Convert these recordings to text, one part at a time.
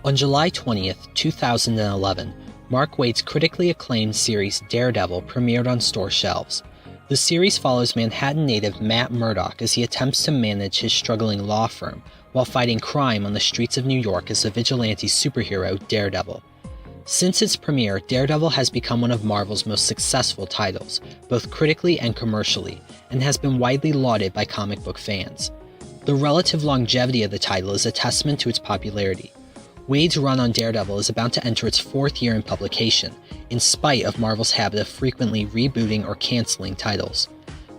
On July 20th, 2011, Mark Waid's critically acclaimed series Daredevil premiered on store shelves. The series follows Manhattan native Matt Murdock as he attempts to manage his struggling law firm while fighting crime on the streets of New York as the vigilante superhero Daredevil. Since its premiere, Daredevil has become one of Marvel's most successful titles, both critically and commercially, and has been widely lauded by comic book fans. The relative longevity of the title is a testament to its popularity. Waid's run on Daredevil is about to enter its fourth year in publication, in spite of Marvel's habit of frequently rebooting or canceling titles.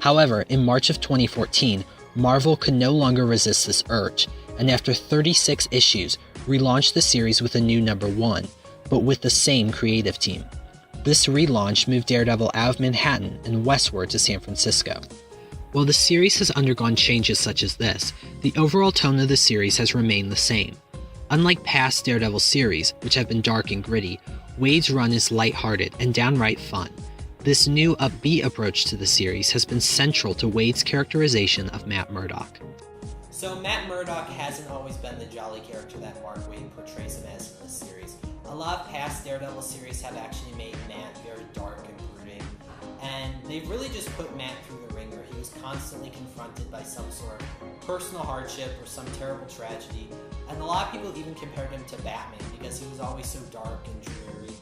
However, in March of 2014, Marvel could no longer resist this urge, and after 36 issues, relaunched the series with a new number 1, but with the same creative team. This relaunch moved Daredevil out of Manhattan and westward to San Francisco. While the series has undergone changes such as this, the overall tone of the series has remained the same. Unlike past Daredevil series, which have been dark and gritty, Waid's run is lighthearted and downright fun. This new upbeat approach to the series has been central to Waid's characterization of Matt Murdock. So Matt Murdock hasn't always been the jolly character that Mark Waid portrays him as in this series. A lot of past Daredevil series have actually made Matt very dark and brooding, and they've really just put Matt through the ringer. He was constantly confronted by some sort of personal hardship or some terrible tragedy, and a lot of people even compared him to Batman because he was always so dark and dreary.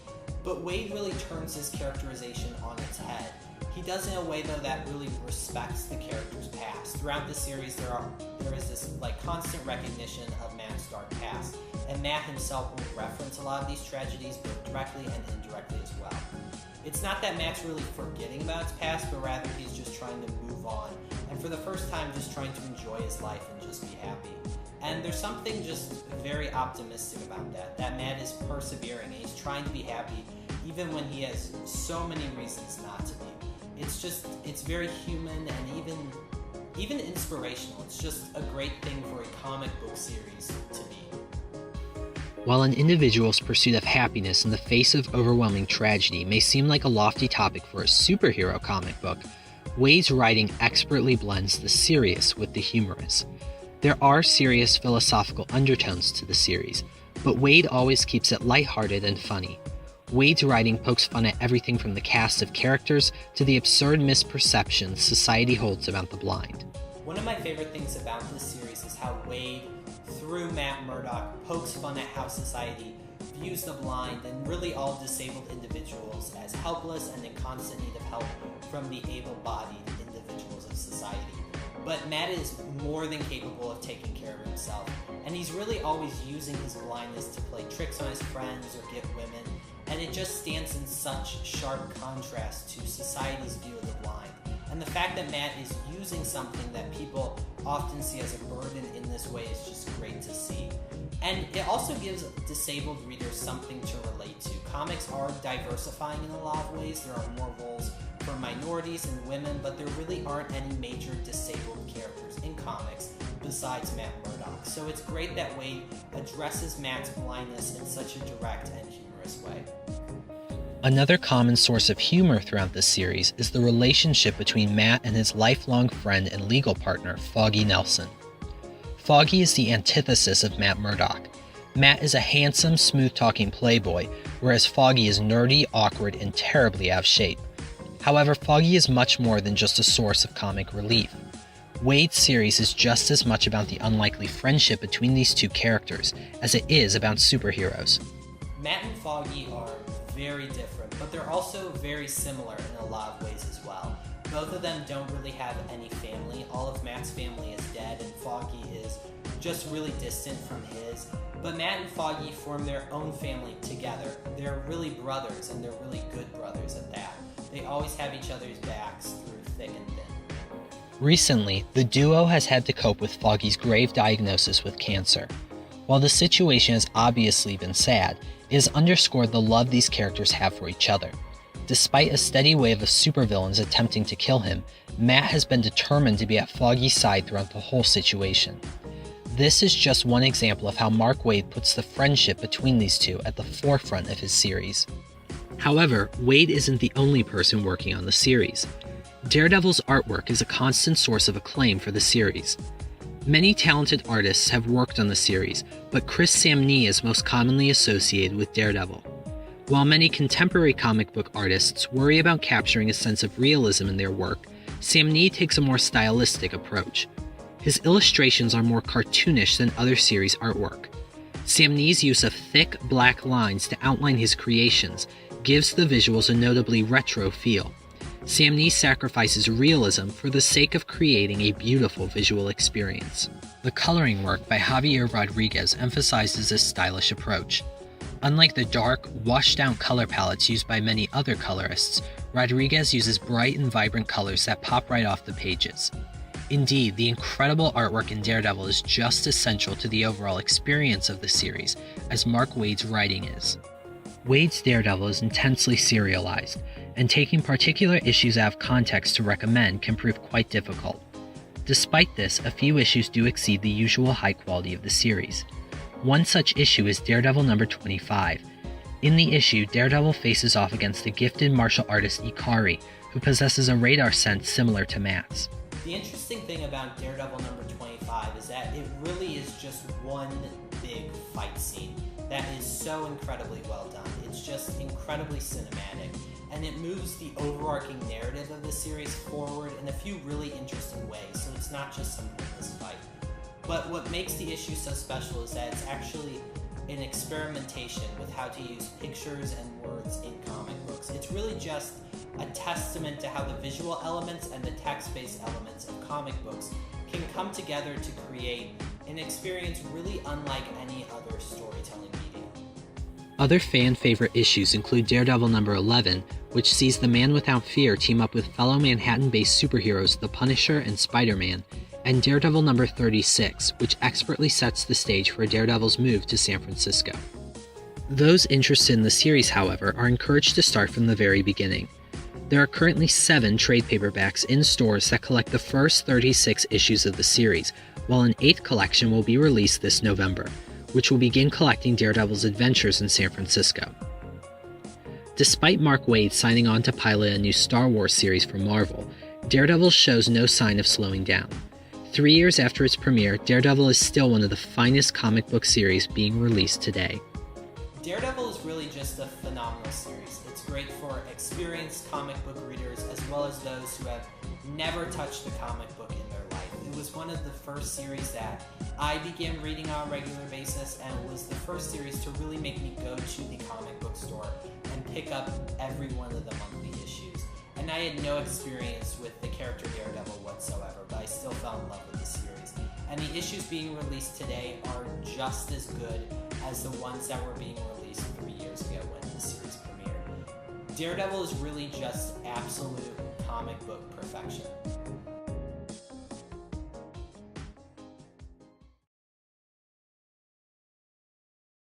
But Waid really turns his characterization on its head. He does it in a way, though, that really respects the character's past. Throughout the series, there is this constant recognition of Matt's dark past, and Matt himself will reference a lot of these tragedies, both directly and indirectly as well. It's not that Matt's really forgetting about his past, but rather he's just trying to move on, and for the first time just trying to enjoy his life and just be happy. And there's something just very optimistic about that Matt is persevering and he's trying to be happy even when he has so many reasons not to be. It's very human and even inspirational. It's just a great thing for a comic book series to be. While an individual's pursuit of happiness in the face of overwhelming tragedy may seem like a lofty topic for a superhero comic book, Waid's writing expertly blends the serious with the humorous. There are serious philosophical undertones to the series, but Waid always keeps it lighthearted and funny. Waid's writing pokes fun at everything from the cast of characters to the absurd misperceptions society holds about the blind. One of my favorite things about this series is how Waid, through Matt Murdock, pokes fun at how society views the blind and really all disabled individuals as helpless and in constant need of help from the able-bodied individuals of society. But Matt is more than capable of taking care of himself, and he's really always using his blindness to play tricks on his friends or get women, and it just stands in such sharp contrast to society's view of the blind. And the fact that Matt is using something that people often see as a burden in this way is just great to see. And it also gives disabled readers something to relate to. Comics are diversifying in a lot of ways. There are more roles for minorities and women, but there really aren't any major disabled characters in comics besides Matt Murdock. So it's great that Waid addresses Matt's blindness in such a direct and humorous way. Another common source of humor throughout this series is the relationship between Matt and his lifelong friend and legal partner, Foggy Nelson. Foggy is the antithesis of Matt Murdock. Matt is a handsome, smooth-talking playboy, whereas Foggy is nerdy, awkward, and terribly out of shape. However, Foggy is much more than just a source of comic relief. Waid's series is just as much about the unlikely friendship between these two characters as it is about superheroes. Matt and Foggy are very different, but they're also very similar in a lot of ways as well. Both of them don't really have any family. All of Matt's family is dead, and Foggy is just really distant from his. But Matt and Foggy form their own family together. They're really brothers, and they're really good brothers at that. They always have each other's backs through thick and thin. Recently, the duo has had to cope with Foggy's grave diagnosis with cancer. While the situation has obviously been sad, it has underscored the love these characters have for each other. Despite a steady wave of supervillains attempting to kill him, Matt has been determined to be at Foggy's side throughout the whole situation. This is just one example of how Mark Waid puts the friendship between these two at the forefront of his series. However, Waid isn't the only person working on the series. Daredevil's artwork is a constant source of acclaim for the series. Many talented artists have worked on the series, but Chris Samnee is most commonly associated with Daredevil. While many contemporary comic book artists worry about capturing a sense of realism in their work, Samnee takes a more stylistic approach. His illustrations are more cartoonish than other series artwork. Samnee's use of thick, black lines to outline his creations gives the visuals a notably retro feel. Samnee sacrifices realism for the sake of creating a beautiful visual experience. The coloring work by Javier Rodriguez emphasizes this stylish approach. Unlike the dark, washed-out color palettes used by many other colorists, Rodriguez uses bright and vibrant colors that pop right off the pages. Indeed, the incredible artwork in Daredevil is just as central to the overall experience of the series as Mark Waid's writing is. Waid's Daredevil is intensely serialized, and taking particular issues out of context to recommend can prove quite difficult. Despite this, a few issues do exceed the usual high quality of the series. One such issue is Daredevil number 25. In the issue, Daredevil faces off against the gifted martial artist Ikari, who possesses a radar sense similar to Matt's. The interesting thing about Daredevil number 25 is that it really is just one big fight scene that is so incredibly well done. It's just incredibly cinematic, and it moves the overarching narrative of the series forward in a few really interesting ways, so it's not just some pointless fight. But what makes the issue so special is that it's actually an experimentation with how to use pictures and words in comic books. It's really just a testament to how the visual elements and the text-based elements of comic books can come together to create an experience really unlike any other storytelling medium. Other fan-favorite issues include Daredevil number 11, which sees the Man Without Fear team up with fellow Manhattan-based superheroes The Punisher and Spider-Man, and Daredevil number 36, which expertly sets the stage for Daredevil's move to San Francisco. Those interested in the series, however, are encouraged to start from the very beginning. There are currently 7 trade paperbacks in stores that collect the first 36 issues of the series, while an 8th collection will be released this November, which will begin collecting Daredevil's adventures in San Francisco. Despite Mark Waid signing on to pilot a new Star Wars series for Marvel, Daredevil shows no sign of slowing down. 3 years after its premiere, Daredevil is still one of the finest comic book series being released today. Daredevil is really just a phenomenal series. It's great for experienced comic book readers as well as those who have never touched a comic book in their life. It was one of the first series that I began reading on a regular basis, and it was the first series to really make me go to the comic book store and pick up every one of the monthly issues. And I had no experience with the character Daredevil whatsoever, but I still fell in love with the series. And the issues being released today are just as good as the ones that were being released 3 years ago when the series premiered. Daredevil is really just absolute comic book perfection.